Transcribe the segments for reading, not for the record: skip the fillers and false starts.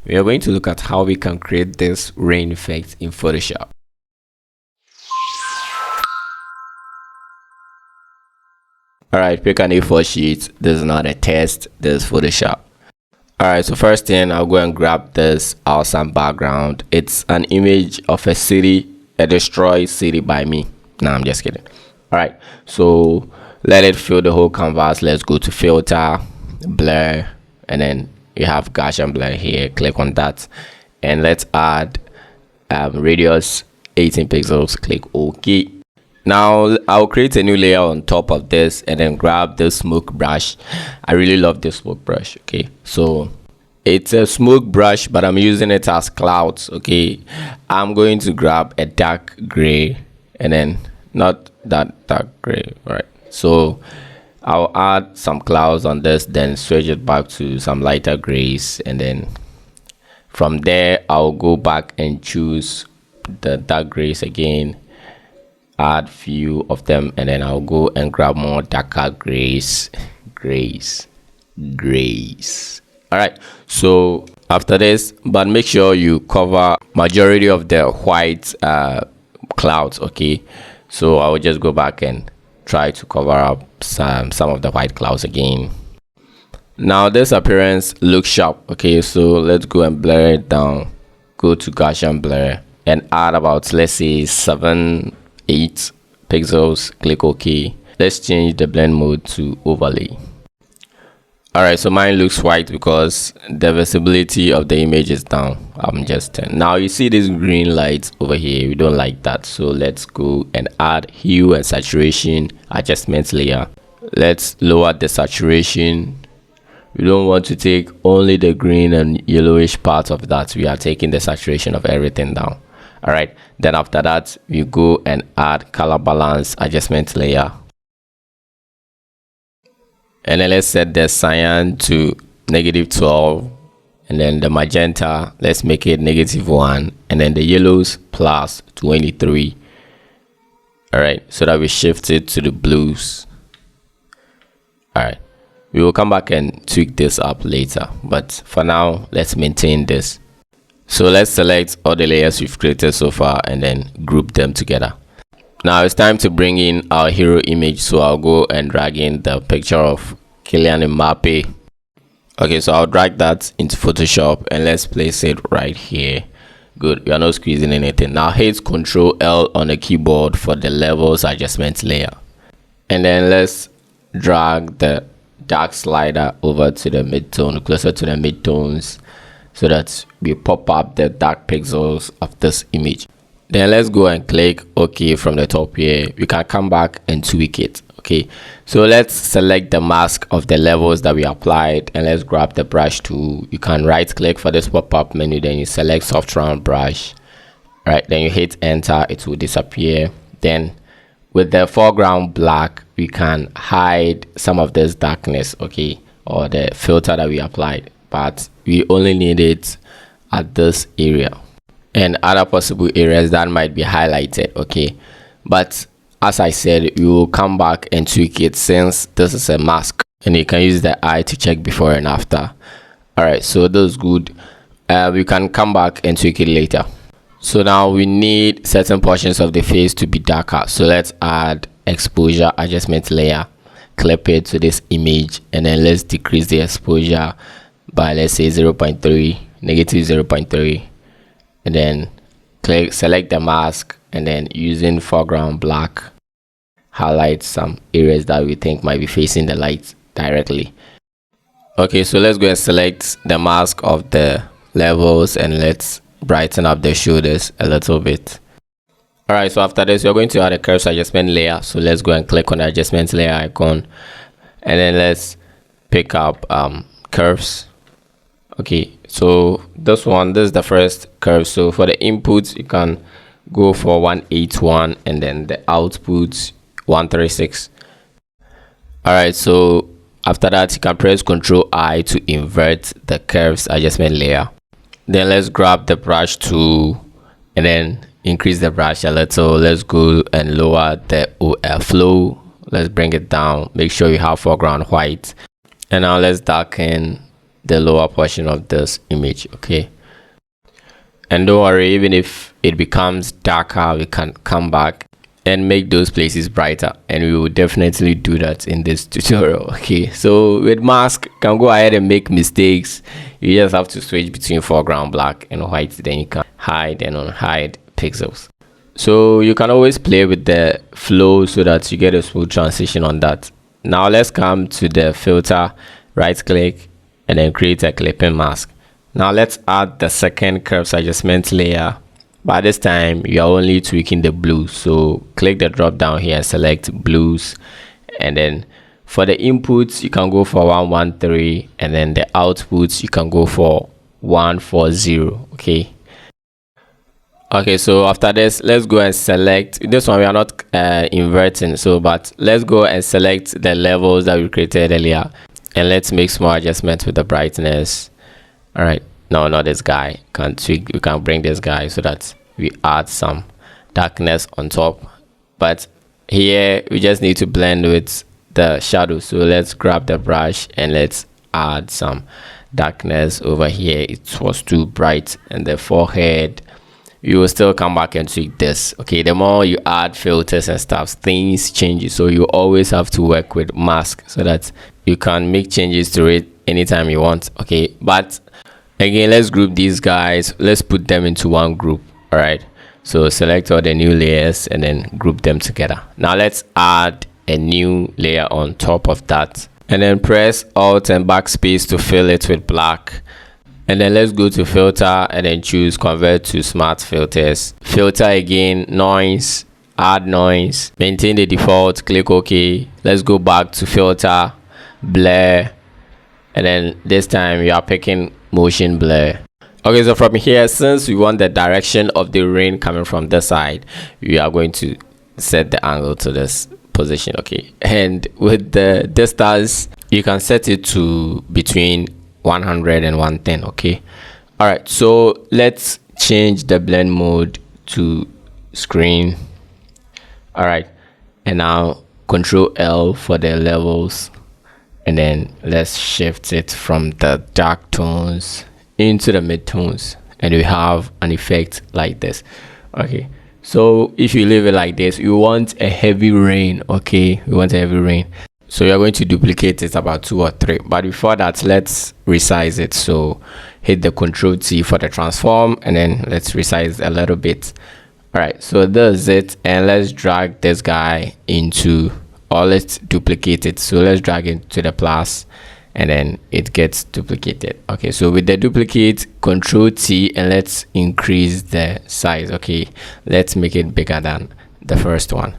We are going to look at how we can create this rain effect in Photoshop. Alright, pick an A4 sheet. This is not a test, this is Photoshop. Alright, so first thing, I'll go and grab this awesome background. It's an image of a city, a destroyed city by me. No, I'm just kidding. Alright, so let it fill the whole canvas. Let's go to filter, blur, and then you have Gaussian blur here. Click on that, and let's add radius 18 pixels. Click OK. Now I'll create a new layer on top of this and then grab the smoke brush. I really love this smoke brush. Okay, so it's a smoke brush, but I'm using it as clouds. Okay, I'm going to grab a dark gray and then not that dark gray. All right, so I'll add some clouds on this, then switch it back to some lighter grays, and then from there I'll go back and choose the dark grays again, add few of them, and then I'll go and grab more darker grays. All right, so after this, but make sure you cover majority of the white clouds. Okay, so I will just go back and try to cover up some of the white clouds again. Now this appearance looks sharp. Okay, so let's go and blur it down. Go to Gaussian blur and add about, let's say, 7-8 pixels. Click OK. Let's change the blend mode to overlay. Alright, so mine looks white because the visibility of the image is down. I'm just 10. Now you see this green light over here. We don't like that, so let's go and add hue and saturation adjustment layer. Let's lower the saturation. We don't want to take only the green and yellowish part of that. We are taking the saturation of everything down. Alright, then after that we go and add color balance adjustment layer. And then let's set the cyan to -12, and then the magenta, let's make it -1, and then the yellows plus 23. All right, so that we shift it to the blues. All right, we will come back and tweak this up later, but for now let's maintain this. So let's select all the layers we've created so far and then group them together. Now it's time to bring in our hero image, so I'll go and drag in the picture of Kylian Mbappe. Okay, so I'll drag that into Photoshop and let's place it right here. Good, we are not squeezing anything. Now hit Ctrl L on the keyboard for the levels adjustment layer, and then let's drag the dark slider over to the midtone, closer to the midtones, so that we pop up the dark pixels of this image. Then let's go and click OK from the top here. We can come back and tweak it. Okay, so let's select the mask of the levels that we applied, and let's grab the brush tool. You can right click for this pop-up menu, then you select soft round brush. Right, then you hit enter, it will disappear. Then with the foreground black, we can hide some of this darkness, okay, or the filter that we applied, but we only need it at this area and other possible areas that might be highlighted. Okay, but as I said, we will come back and tweak it since this is a mask, and you can use the eye to check before and after. All right, so that's good. We can come back and tweak it later. So now we need certain portions of the face to be darker, so let's add exposure adjustment layer, clip it to this image, and then let's decrease the exposure by, let's say, 0.3, -0.3, and then select the mask, and then using foreground black, highlight some areas that we think might be facing the light directly. Okay, so let's go and select the mask of the levels, and let's brighten up the shoulders a little bit. All right, so after this we're going to add a curves adjustment layer, so let's go and click on the adjustment layer icon, and then let's pick up curves. Okay, so this is the first curve. So for the inputs, you can go for 181, and then the outputs 136. All right, so after that you can press Ctrl I to invert the curves adjustment layer. Then let's grab the brush tool and then increase the brush a little. Let's go and lower the flow. Let's bring it down. Make sure you have foreground white, and now let's darken the lower portion of this image. Okay, and don't worry, even if it becomes darker, we can come back and make those places brighter, and we will definitely do that in this tutorial. Okay, so with mask, you can go ahead and make mistakes. You just have to switch between foreground black and white, then you can hide and unhide pixels. So you can always play with the flow so that you get a smooth transition on that. Now let's come to the filter, right click, and then create a clipping mask. Now let's add the second curves adjustment layer. By this time, you are only tweaking the blues. So click the drop down here and select blues. And then for the inputs, you can go for 113. And then the outputs, you can go for 140. Okay. Okay, so after this, let's go and select this one. We are not inverting, so but let's go and select the levels that we created earlier, and let's make small adjustments with the brightness. All right, no, not this guy. We can bring this guy so that we add some darkness on top, but here we just need to blend with the shadow. So let's grab the brush and let's add some darkness over here. It was too bright, and the forehead, you will still come back and tweak this. Okay, the more you add filters and stuff, things change, so you always have to work with mask so that you can make changes to it anytime you want. Okay, but again, let's group these guys. Let's put them into one group. All right, so select all the new layers and then group them together. Now let's add a new layer on top of that, and then press Alt and backspace to fill it with black. And then let's go to filter and then choose convert to smart filters. Filter again, noise, add noise, maintain the default, click OK. Let's go back to filter, blur, and then this time we are picking motion blur. Okay, so from here, since we want the direction of the rain coming from this side, we are going to set the angle to this position. Okay, and with the distance, you can set it to between 100 and 110. Okay, all right, so let's change the blend mode to screen. All right, and now Control L for the levels, and then let's shift it from the dark tones into the mid tones, and we have an effect like this. Okay, so if you leave it like this, you want a heavy rain. Okay, we want a heavy rain. So you're going to duplicate it about 2 or 3, but before that, let's resize it. So hit the Control T for the transform, and then let's resize a little bit. All right, so this is it, and let's drag this guy into, or let's duplicate it. So let's drag it to the plus, and then it gets duplicated. Okay, so with the duplicate, Control T, and let's increase the size. Okay, let's make it bigger than the first one.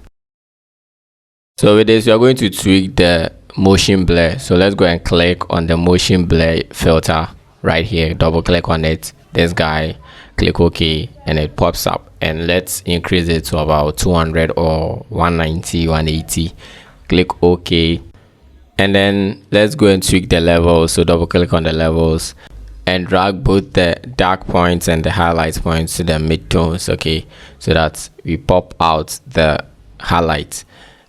So with this, we are going to tweak the motion blur. So let's go and click on the motion blur filter right here, double click on it, this guy, click OK, and it pops up. And let's increase it to about 200 or 190, 180. Click OK, and then let's go and tweak the levels. So double click on the levels and drag both the dark points and the highlight points to the mid tones. Okay, so that we pop out the highlights.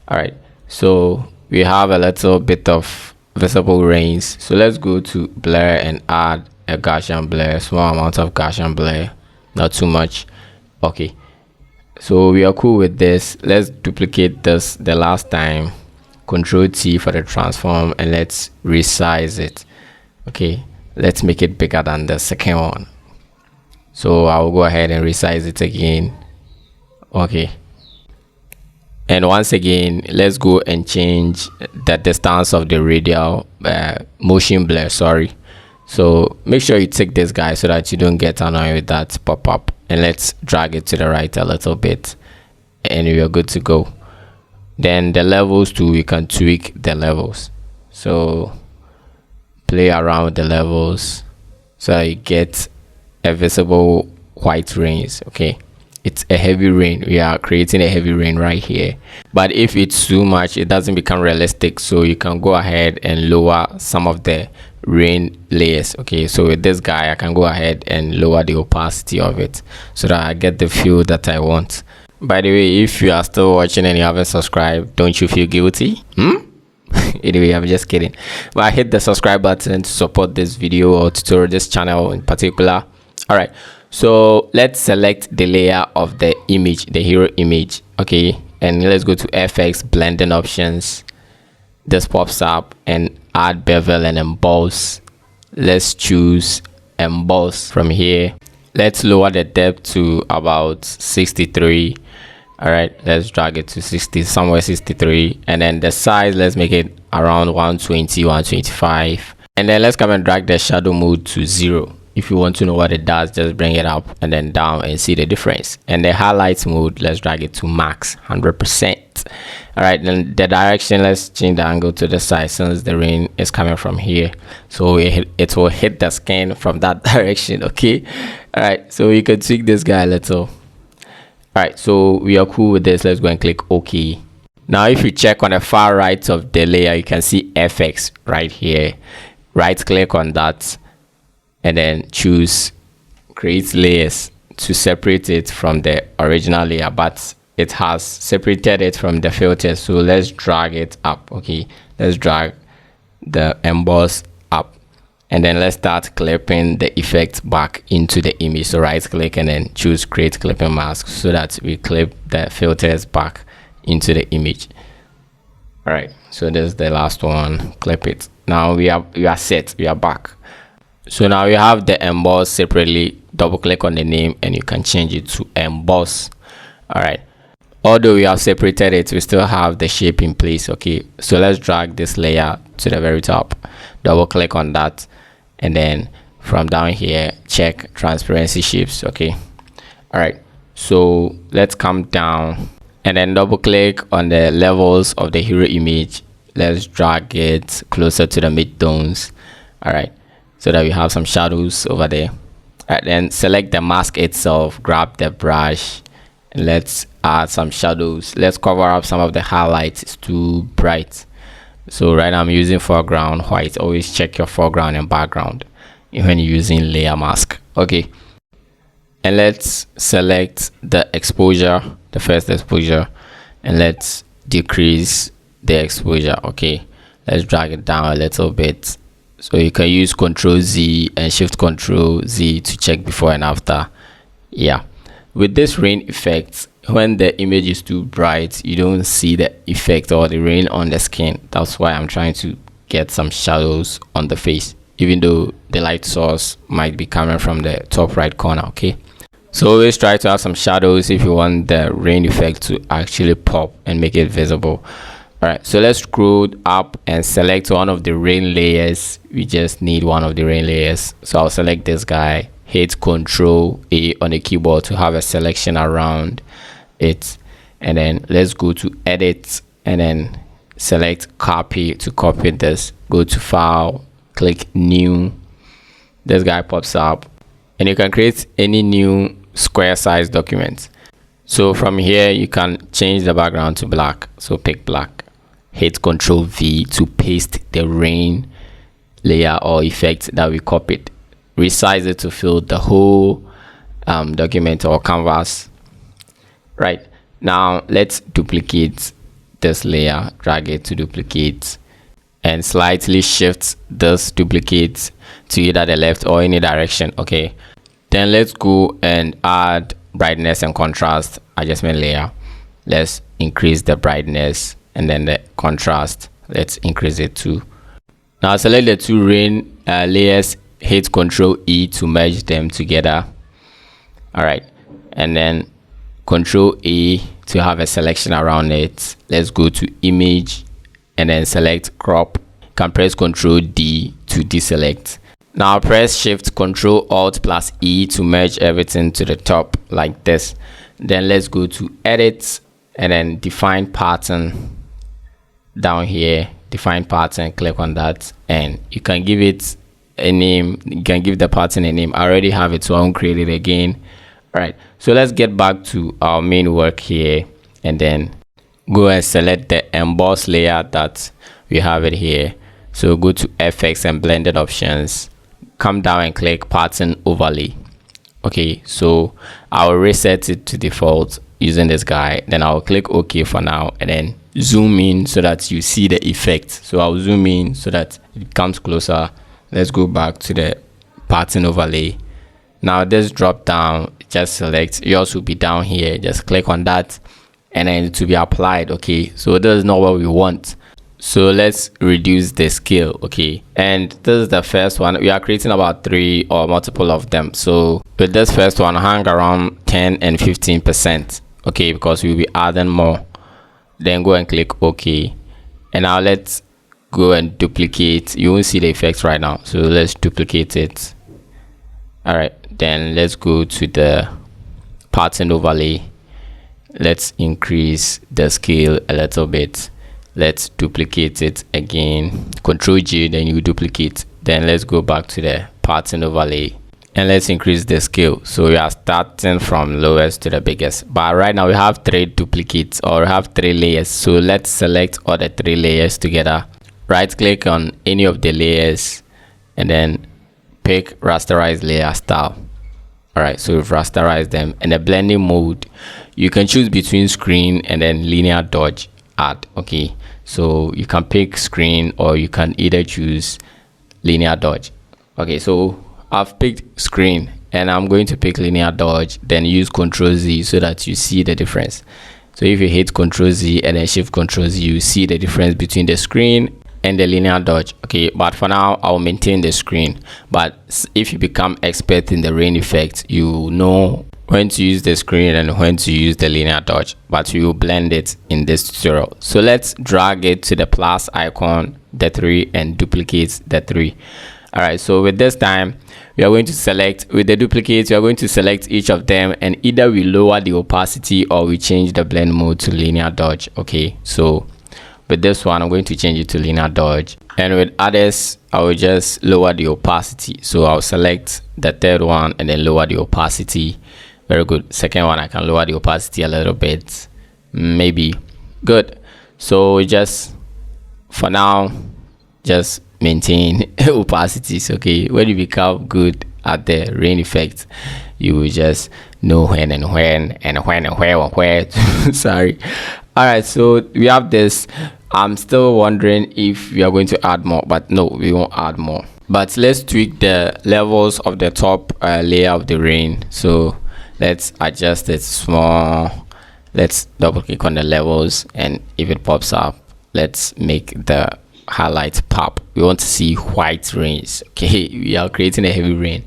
All right, so we have a little bit of visible rains. So let's go to blur and add a Gaussian blur, small amount of Gaussian blur, not too much. Okay, so we are cool with this. Let's duplicate this the last time, Control T for the transform, and let's resize it. Okay, let's make it bigger than the second one. So I'll go ahead and resize it again. Okay, and once again, let's go and change the distance of the radial motion blur. Sorry, so make sure you tick this guy so that you don't get annoyed with that pop-up, and let's drag it to the right a little bit, and we are good to go. Then the levels too, we can tweak the levels, so play around with the levels so you get a visible white rains. Okay, it's a heavy rain. We are creating a heavy rain right here, but if it's too much, it doesn't become realistic, so you can go ahead and lower some of the rain layers. Okay, so with this guy, I can go ahead and lower the opacity of it so that I get the feel that I want. By the way, if you are still watching and you haven't subscribed, don't you feel guilty? Anyway, I'm just kidding. But hit the subscribe button to support this video or tutorial, this channel in particular. All right, so let's select the layer of the image, the hero image. Okay, and let's go to FX blending options. This pops up, and add bevel and emboss. Let's choose emboss from here. Let's lower the depth to about 63. All right, let's drag it to 60, somewhere 63, and then the size, let's make it around 120, 125, and then let's come and drag the shadow mode to 0. If you want to know what it does, just bring it up and then down and see the difference. And the highlights mode, let's drag it to max 100%. All right, then the direction, let's change the angle to the side since the rain is coming from here, so it will hit the skin from that direction. Okay, all right, so you can tweak this guy a little. All right, so we are cool with this. Let's go and click OK. Now if you check on the far right of the layer, you can see FX right here. Right click on that and then choose create layers to separate it from the original layer, but it has separated it from the filter, so let's drag it up. Okay, let's drag the emboss up, and then let's start clipping the effect back into the image. So right click and then choose create clipping mask so that we clip the filters back into the image. All right, so this is the last one. Clip it. Now we are set, we are back. So now you have the emboss separately. Double click on the name and you can change it to emboss. All right, although we have separated it, we still have the shape in place. Okay, so let's drag this layer to the very top. Double click on that, and then from down here check transparency shapes. Okay, all right, so let's come down and then double click on the levels of the hero image. Let's drag it closer to the midtones. All right, so that we have some shadows over there. All right, then select the mask itself, grab the brush, and let's add some shadows. Let's cover up some of the highlights. It's too bright, so right now I'm using foreground white. Always check your foreground and background when you're using layer mask. Okay, and let's select the exposure, the first exposure, and let's decrease the exposure. Okay, let's drag it down a little bit. So you can use Ctrl Z and Shift Ctrl Z to check before and after. Yeah, with this rain effect, when the image is too bright, you don't see the effect or the rain on the skin. That's why I'm trying to get some shadows on the face, even though the light source might be coming from the top right corner. Okay, so always try to have some shadows if you want the rain effect to actually pop and make it visible. All right, so let's scroll up and select one of the rain layers. We just need one of the rain layers, so I'll select this guy, hit Ctrl A on the keyboard to have a selection around it, and then let's go to edit and then select copy to copy this. Go to file, click new. This guy pops up, and you can create any new square size document. So from here you can change the background to black, so pick black. Hit Ctrl V to paste the rain layer or effect that we copied. Resize it to fill the whole document or canvas. Right, now let's duplicate this layer, drag it to duplicate, and slightly shift this duplicate to either the left or any direction. Okay, then let's go and add brightness and contrast adjustment layer. Let's increase the brightness, and then the contrast, let's increase it too. Now select the two rain layers, hit Ctrl E to merge them together. All right, and then Ctrl A to have a selection around it. Let's go to image and then select crop. You can press Ctrl D to deselect. Now press Shift Ctrl Alt plus E to merge everything to the top like this. Then let's go to edit and then define pattern. Down here, define pattern, click on that, and you can give it a name. You can give the pattern a name. I already have it, so I won't create it again. All right, so let's get back to our main work here, and then go and select the emboss layer that we have it here. So go to FX and blended options, come down and click pattern overlay. Okay, so I'll reset it to default using this guy, then I'll click OK for now, and then zoom in so that you see the effect. So I'll zoom in so that it comes closer. Let's go back to the pattern overlay. Now this drop down, just select, yours will be down here, just click on that and then it will be applied. Okay, so this is not what we want, so let's reduce the scale. Okay, and this is the first one. We are creating about 3 or multiple of them. So with this first one, hang around 10 and 15%. okay, because we'll be adding more. Then go and click OK, and now let's go and duplicate. You won't see the effect right now, so let's duplicate it. All right, then let's go to the pattern overlay. Let's increase the scale a little bit. Let's duplicate it again, Control G, then you duplicate. Then let's go back to the pattern overlay and let's increase the scale. So we are starting from lowest to the biggest, but right now we have 3 duplicates, or we have 3 layers. So let's select all the 3 layers together, right click on any of the layers and then pick rasterize layer style. All right, so we've rasterized them. And the blending mode, you can choose between screen and then linear dodge add. Okay, so you can pick screen or you can either choose linear dodge. Okay, so I've picked screen and I'm going to pick linear dodge, then use Ctrl Z so that you see the difference. So if you hit Ctrl Z and then shift Ctrl Z, you see the difference between the screen and the linear dodge. Okay, but for now I'll maintain the screen, but if you become expert in the rain effect, you know when to use the screen and when to use the linear dodge, but we will blend it in this tutorial. So let's drag it to the plus icon, the 3, and duplicate the 3. All right, so with this time we are going to select, with the duplicates we are going to select each of them, and either we lower the opacity or we change the blend mode to linear dodge. Okay, so with this one I'm going to change it to linear dodge, and with others I will just lower the opacity. So I'll select the third one and then lower the opacity. Very good. Second one, I can lower the opacity a little bit, maybe. Good. So just for now, just maintain opacities. Okay, when you become good at the rain effect, you will just know when and when and when and where and where. Sorry. All right, so we have this. I'm still wondering if we are going to add more, but no, we won't add more. But let's tweak the levels of the top layer of the rain. So let's adjust it small. Let's double click on the levels, and if it pops up, let's make the highlight pop. We want to see white rains. Okay, we are creating a heavy rain,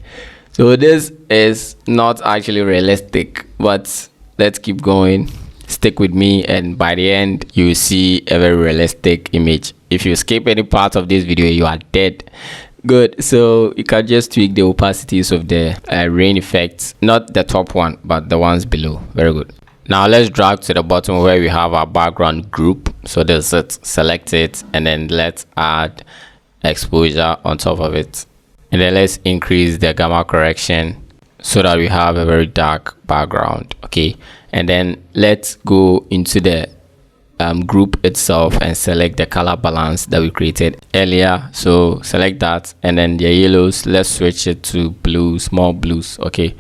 so this is not actually realistic, but let's keep going. Stick with me, and by the end you see a very realistic image. If you skip any part of this video, you are dead. Good. So you can just tweak the opacities of the rain effects, not the top one but the ones below. Very good. Now let's drag to the bottom where we have our background group. So there's it, select it, and then let's add exposure on top of it, and then let's increase the gamma correction so that we have a very dark background. Okay, and then let's go into the group itself and select the color balance that we created earlier. So select that, and then the yellows, let's switch it to blue, small blues. Okay,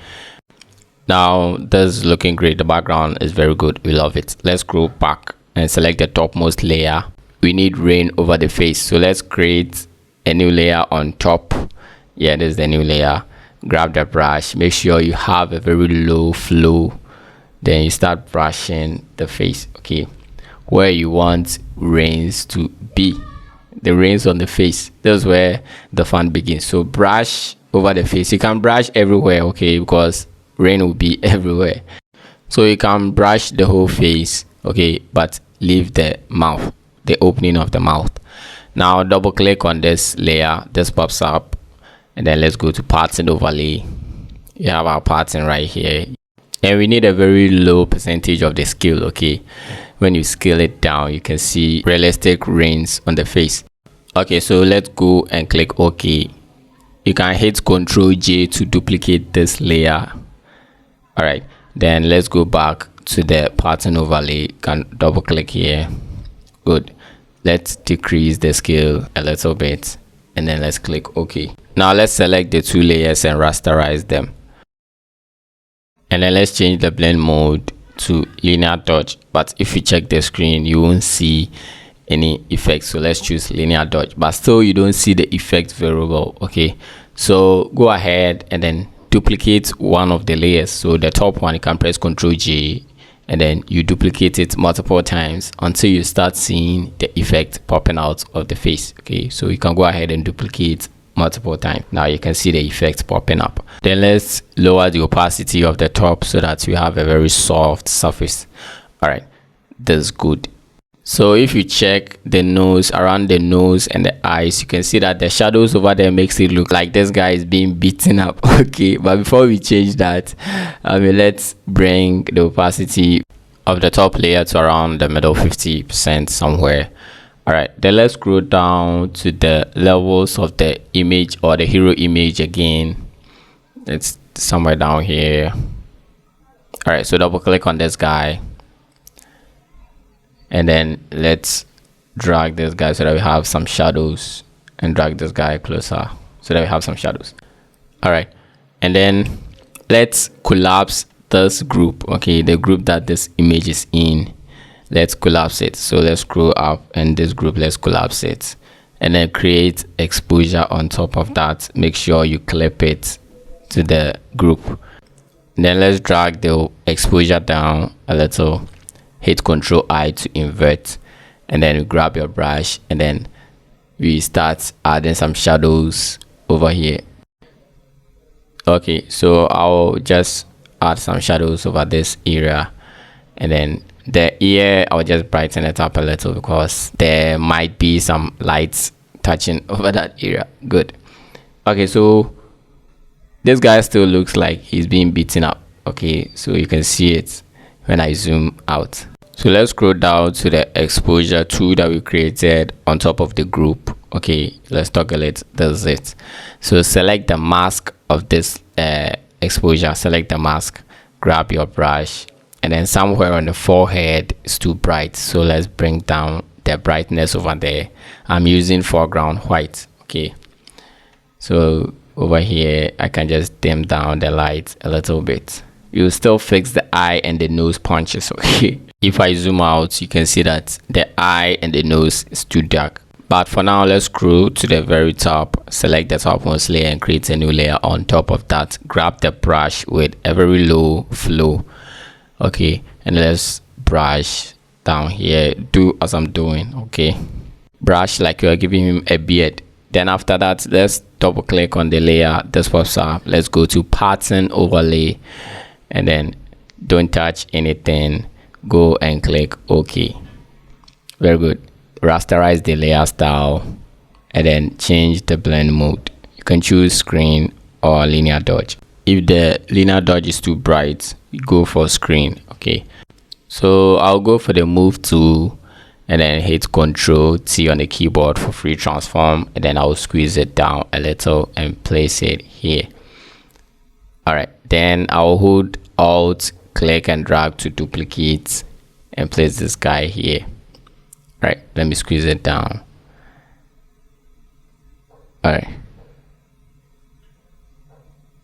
now this is looking great. The background is very good, we love it. Let's go back and select the topmost layer. We need rain over the face, so let's create a new layer on top. Yeah, this is the new layer. Grab the brush, make sure you have a very low flow, then you start brushing the face. Okay, where you want rains to be, the rains on the face, that's where the fun begins. So brush over the face. You can brush everywhere, okay, because rain will be everywhere. So you can brush the whole face, okay, but leave the mouth, the opening of the mouth. Now double click on this layer, this pops up, and then let's go to pattern overlay. You have our pattern right here, and we need a very low percentage of the scale. Okay, when you scale it down, you can see realistic rains on the face. Okay, so let's go and click OK. You can hit Ctrl J to duplicate this layer. All right, then let's go back to the pattern overlay. You can double click here. Good. Let's decrease the scale a little bit, and then let's click OK. Now let's select the 2 layers and rasterize them, and then let's change the blend mode to linear dodge, but if you check the screen you won't see any effect. So let's choose linear dodge, but still you don't see the effect very well. Okay, so go ahead and then duplicate one of the layers. So the top one, you can press Ctrl J and then you duplicate it multiple times until you start seeing the effect popping out of the face. Okay, so you can go ahead and duplicate multiple times. Now you can see the effect popping up. Then let's lower the opacity of the top so that we have a very soft surface. All right, that's good. So if you check the nose, around the nose and the eyes, you can see that the shadows over there makes it look like this guy is being beaten up. Okay, but before we change that, let's bring the opacity of the top layer to around the middle 50% somewhere. All right, then let's scroll down to the levels of the image or the hero image again. It's somewhere down here. All right, so double click on this guy. And then let's drag this guy so that we have some shadows, and drag this guy closer so that we have some shadows. All right, and then let's collapse this group. Okay, the group that this image is in, let's collapse it. So let's scroll up, and this group, let's collapse it, and then create exposure on top of that. Make sure you clip it to the group. And then let's drag the exposure down a little. Hit Ctrl I to invert, and then you grab your brush, and then we start adding some shadows over here. Okay, so I'll just add some shadows over this area, and then the ear, I'll just brighten it up a little because there might be some lights touching over that area. Good. Okay, so this guy still looks like he's being beaten up. Okay, so you can see it when I zoom out. So let's scroll down to the exposure tool that we created on top of the group. Okay, let's toggle it. That's it. So select the mask of this exposure. Select the mask, grab your brush, and then somewhere on the forehead is too bright, so let's bring down the brightness over there. I'm using foreground white. Okay, so over here I can just dim down the light a little bit. You still fix the eye and the nose punches. Okay, if I zoom out, you can see that the eye and the nose is too dark. But for now, let's scroll to the very top, select the topmost layer and create a new layer on top of that. Grab the brush with a very low flow. Okay, and let's brush down here. Do as I'm doing. Okay, brush like you are giving him a beard. Then after that, let's double click on the layer. This pops up. Let's go to pattern overlay, and then don't touch anything. Go and click OK. Very good. Rasterize the layer style, and then change the blend mode. You can choose screen or linear dodge. If the linear dodge is too bright, you go for screen. Okay, so I'll go for the move tool, and then hit Ctrl T on the keyboard for free transform, and then I'll squeeze it down a little and place it here. All right, then I'll hold Alt, click and drag to duplicate and place this guy here. Right, let me squeeze it down. All right,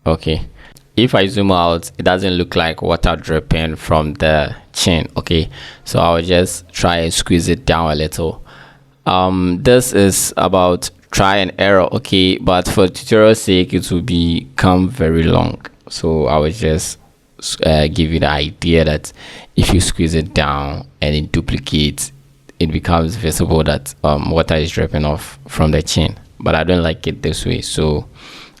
okay, if I zoom out, it doesn't look like water dripping from the chin. Okay, so I'll just try and squeeze it down a little. This is about try and error. Okay, but for tutorial sake, it will become very long, so I will just give you the idea that if you squeeze it down and it duplicates, it becomes visible that water is dripping off from the chin. But I don't like it this way, so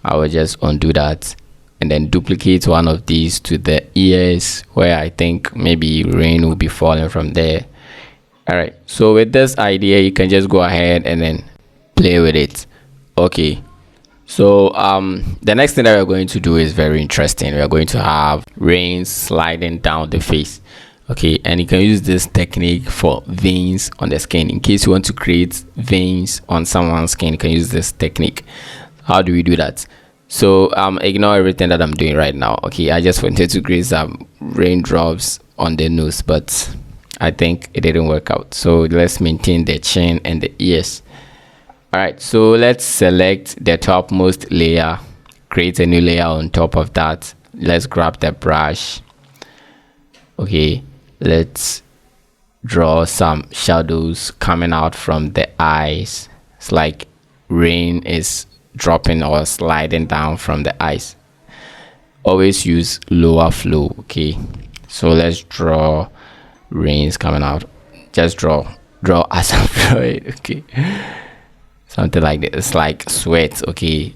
I will just undo that and then duplicate one of these to the ears where I think maybe rain will be falling from there. All right, so with this idea, you can just go ahead and then play with it. Okay, so the next thing that we're going to do is very interesting. We're going to have rain sliding down the face. Okay, and you can use this technique for veins on the skin. In case you want to create veins on someone's skin, you can use this technique. How do we do that? So ignore everything that I'm doing right now. Okay, I just wanted to create some raindrops on the nose, but I think it didn't work out. So let's maintain the chin and the ears. All right, so let's select the topmost layer, create a new layer on top of that. Let's grab the brush, Okay, let's draw some shadows coming out from the eyes. It's like rain is dropping or sliding down from the eyes. Always use lower flow. Okay, so let's draw rains coming out. Just draw as I'm drawing. Okay, something like this. It's like sweat. Okay,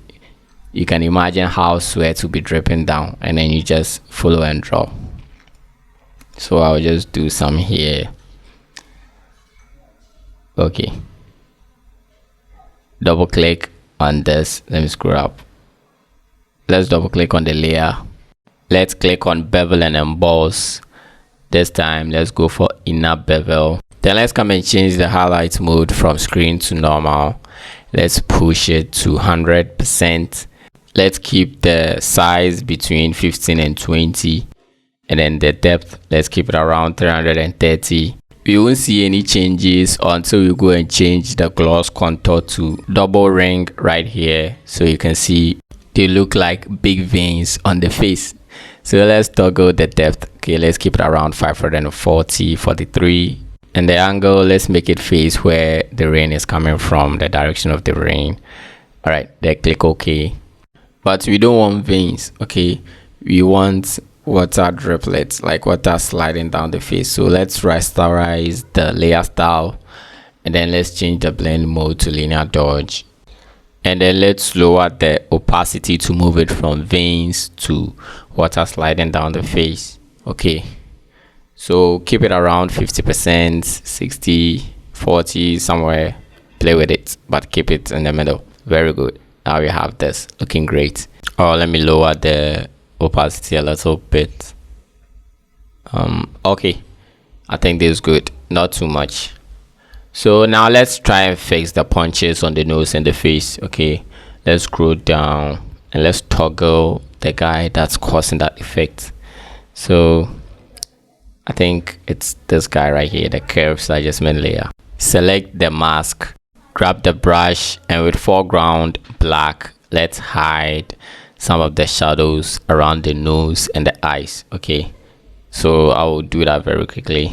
you can imagine how sweat will be dripping down, and then you just follow and draw. So I'll just do some here. Okay, double click on this. Let me scroll up. Let's double click on the layer. Let's click on bevel and emboss. This time let's go for inner bevel. Then let's come and change the highlight mode from screen to normal. Let's push it to 100%. Let's keep the size between 15 and 20, and then the depth, let's keep it around 330. We won't see any changes until we go and change the gloss contour to double ring right here, so you can see they look like big veins on the face. So let's toggle the depth. Okay, let's keep it around 540, 43, and the angle, let's make it face where the rain is coming from, the direction of the rain. All right, then click OK. But we don't want veins. Okay, we want water droplets, like water sliding down the face. So let's rasterize the layer style, and then let's change the blend mode to linear dodge, and then let's lower the opacity to move it from veins to water sliding down the face. Okay, so keep it around 50%, 60, 40, somewhere. Play with it, but keep it in the middle. Very good. Now we have this looking great. Oh, let me lower the opacity a little bit. Okay, I think this is good, not too much. So now let's try and fix the punches on the nose and the face. Okay, let's scroll down and let's toggle the guy that's causing that effect. So I think it's this guy right here, the curves adjustment layer. Select the mask, grab the brush, and with foreground black, let's hide some of the shadows around the nose and the eyes. Okay, so I will do that very quickly.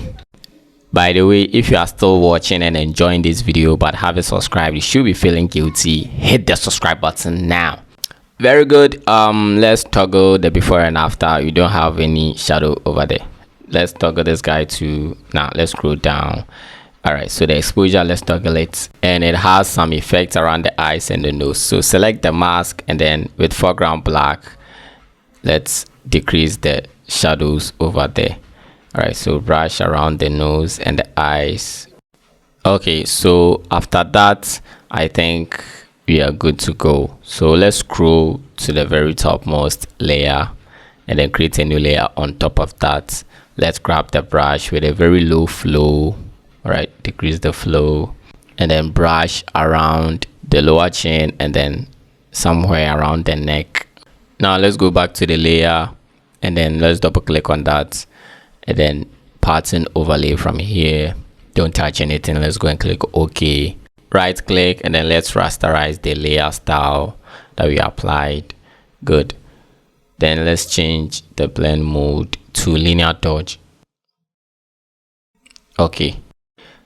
By the way, if you are still watching and enjoying this video but haven't subscribed, you should be feeling guilty. Hit the subscribe button now. Very good. Let's toggle the before and after. You don't have any shadow over there. Let's toggle this guy to, now let's scroll down. All right, so the exposure, let's toggle it, and it has some effects around the eyes and the nose. So select the mask, and then with foreground black, let's decrease the shadows over there. All right, so brush around the nose and the eyes. Okay, so after that, I think we are good to go. So let's scroll to the very topmost layer and then create a new layer on top of that. Let's grab the brush with a very low flow. All right, decrease the flow, and then brush around the lower chin and then somewhere around the neck. Now let's go back to the layer, and then let's double click on that, and then pattern overlay from here. Don't touch anything. Let's go and click OK. Right click, and then let's rasterize the layer style that we applied. Good. Then let's change the blend mode to linear dodge. Okay,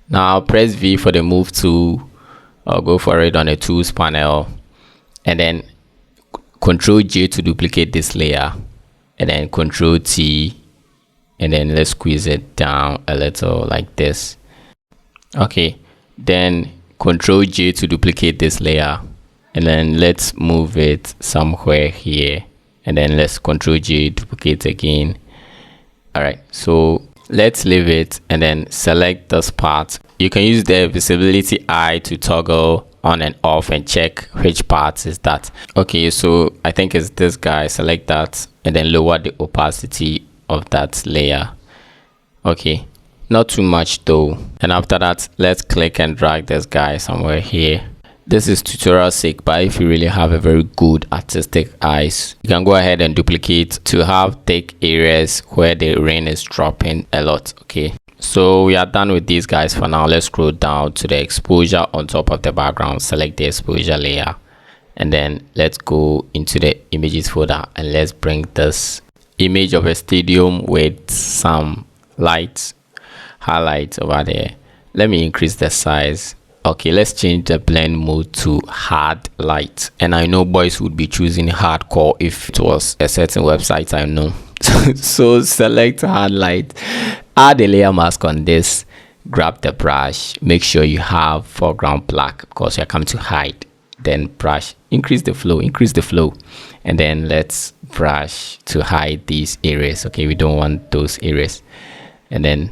now press V for the move tool, or go for it on the tools panel, and then Control J to duplicate this layer, and then Control T, and then let's squeeze it down a little like this. Okay, then Control J to duplicate this layer, and then let's move it somewhere here, and then let's Control J, duplicate again. All right, so let's leave it and then select this part. You can use the visibility eye to toggle on and off and check which part is that. Okay, so I think it's this guy. Select that and then lower the opacity of that layer. Okay, not too much though. And after that, let's click and drag this guy somewhere here. This is tutorial sake, but if you really have a very good artistic eyes, you can go ahead and duplicate to have thick areas where the rain is dropping a lot. Okay, so we are done with these guys for now. Let's scroll down to the exposure on top of the background. Select the exposure layer, and then let's go into the images folder, and let's bring this image of a stadium with some lights, highlights over there. Let me increase the size. Okay, let's change the blend mode to hard light. And I know boys would be choosing hardcore if it was a certain website, I know. So select hard light, add a layer mask on this, grab the brush, make sure you have foreground black because you're coming to hide. Then brush, increase the flow, and then let's brush to hide these areas. Okay, we don't want those areas. And then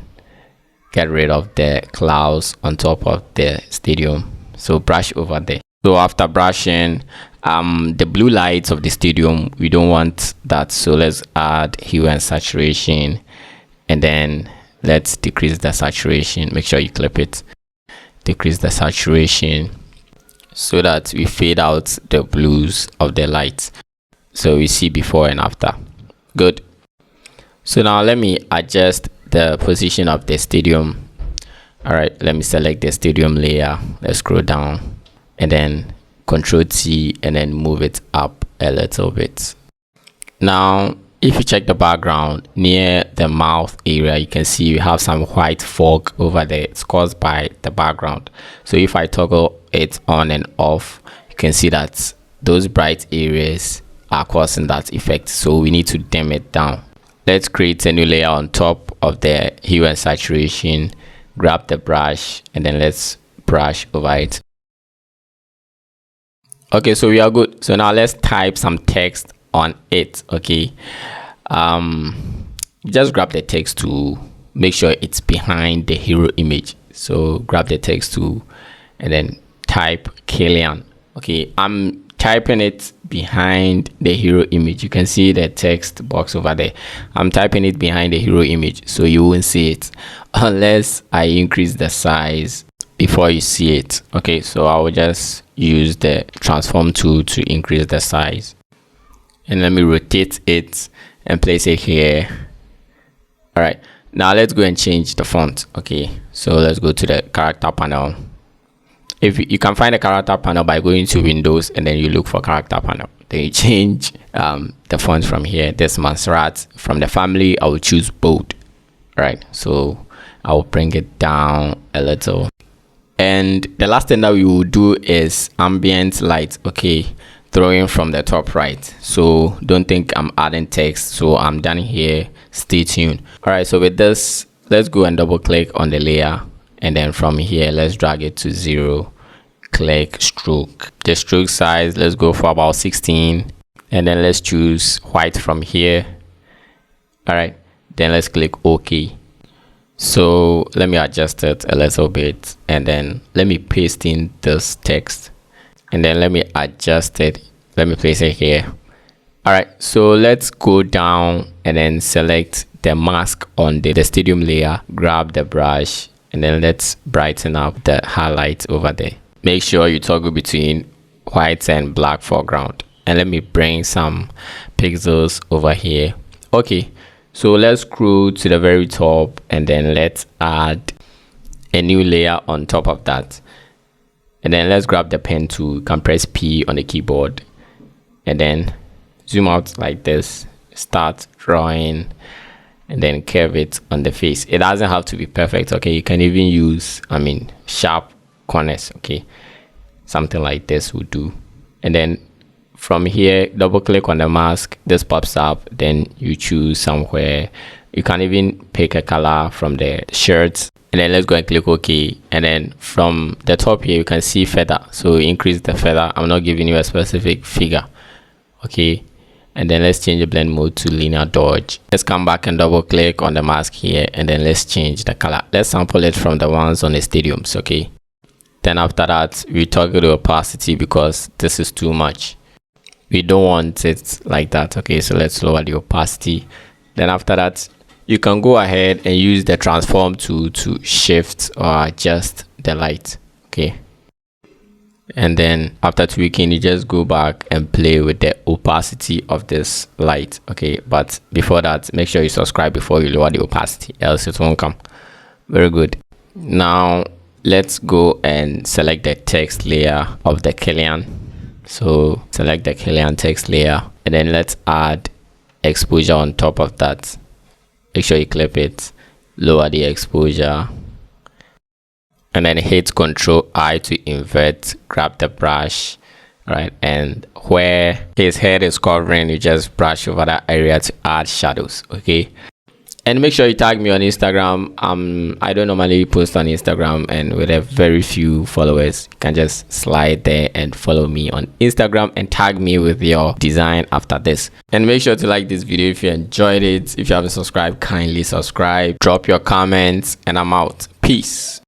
get rid of the clouds on top of the stadium, so brush over there. So after brushing, the blue lights of the stadium, we don't want that, so let's add hue and saturation, and then let's decrease the saturation. Make sure you clip it, decrease the saturation so that we fade out the blues of the lights, so we see before and after. Good. So now let me adjust the position of the stadium. All right, let me select the stadium layer. Let's scroll down and then Control T and then move it up a little bit. Now if you check the background near the mouth area, you can see we have some white fog over there. It's caused by the background. So if I toggle it on and off, you can see that those bright areas are causing that effect, so we need to dim it down. Let's create a new layer on top of the hue and saturation, grab the brush, and then let's brush over it. Okay, so we are good. So now let's type some text on it. Okay, just grab the text to make sure it's behind the hero image. So grab the text tool and then type Killian. Okay, I'm typing it behind the hero image. You can see the text box over there. I'm typing it behind the hero image, so you won't see it unless I increase the size before you see it. Okay, so I will just use the transform tool to increase the size, and let me rotate it and place it here. All right, now let's go and change the font. Okay, so let's go to the character panel. If you can find the character panel by going to Windows and then you look for character panel, then you change the font from here. This Montserrat. From the family, I will choose bold. Right, so I will bring it down a little. And the last thing that we will do is ambient light. Okay, throwing from the top right. So don't think I'm adding text, so I'm done here. Stay tuned. All right, so with this, let's go and double click on the layer, and then from here let's drag it to 0. Click stroke. The stroke size, let's go for about 16, and then let's choose white from here. All right, then let's click OK. So let me adjust it a little bit, and then let me paste in this text, and then let me adjust it. Let me place it here. All right, so let's go down and then select the mask on the stadium layer, grab the brush, and then let's brighten up the highlights over there. Make sure you toggle between white and black foreground, and let me bring some pixels over here. Okay, so let's scroll to the very top, and then let's add a new layer on top of that, and then let's grab the pen tool. You can press P on the keyboard and then zoom out like this, start drawing, and then curve it on the face. It doesn't have to be perfect. Okay, you can even use sharp corners. Okay, something like this would do. And then from here, double click on the mask. This pops up, then you choose somewhere. You can even pick a color from the shirts, and then let's go and click OK. And then from the top here, you can see feather, so increase the feather. I'm not giving you a specific figure. Okay, and then let's change the blend mode to linear dodge. Let's come back and double click on the mask here, and then let's change the color. Let's sample it from the ones on the stadiums. Okay, then after that, we toggle the opacity because this is too much. We don't want it like that. Okay, so let's lower the opacity. Then after that, you can go ahead and use the transform tool to shift or adjust the light. Okay, and then after tweaking, you just go back and play with the opacity of this light. Okay, but before that, make sure you subscribe before you lower the opacity, else it won't come. Very good. Now let's go and select the text layer of the Killian. So select the Killian text layer, and then let's add exposure on top of that. Make sure you clip it, lower the exposure, and then hit Ctrl I to invert, grab the brush, right, and where his head is covering, you just brush over that area to add shadows. Okay, and make sure you tag me on Instagram. I don't normally post on Instagram, and with a very few followers, you can just slide there and follow me on Instagram and tag me with your design after this. And make sure to like this video if you enjoyed it. If you haven't subscribed, kindly subscribe, drop your comments, and I'm out. Peace.